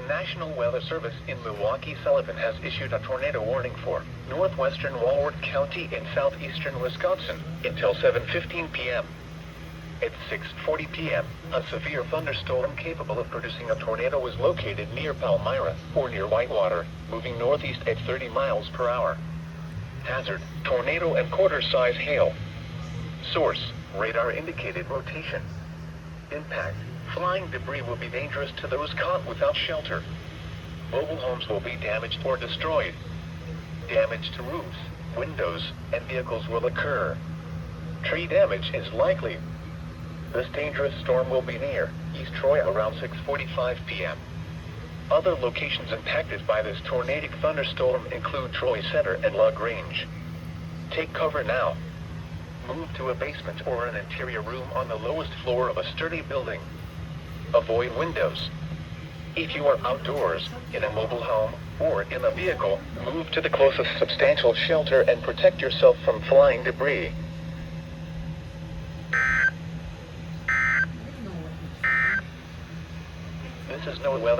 National Weather Service in Milwaukee-Sullivan has issued a tornado warning for northwestern Walworth County in southeastern Wisconsin until 7:15 p.m. At 6:40 p.m., a severe thunderstorm capable of producing a tornado was located near Palmyra, or near Whitewater, moving northeast at 30 miles per hour. Hazard, tornado and quarter-size hail. Source, radar indicated rotation. Impact, flying debris will be dangerous to those caught without shelter. Mobile homes will be damaged or destroyed. Damage to roofs, windows, and vehicles will occur. Tree damage is likely. This dangerous storm will be near East Troy around 6:45 p.m. Other locations impacted by this tornadic thunderstorm include Troy Center and La Grange. Take cover now. Move to a basement or an interior room on the lowest floor of a sturdy building. Avoid windows. If you are outdoors, in a mobile home, or in a vehicle, move to the closest substantial shelter and protect yourself from flying debris. This is NOAA weather.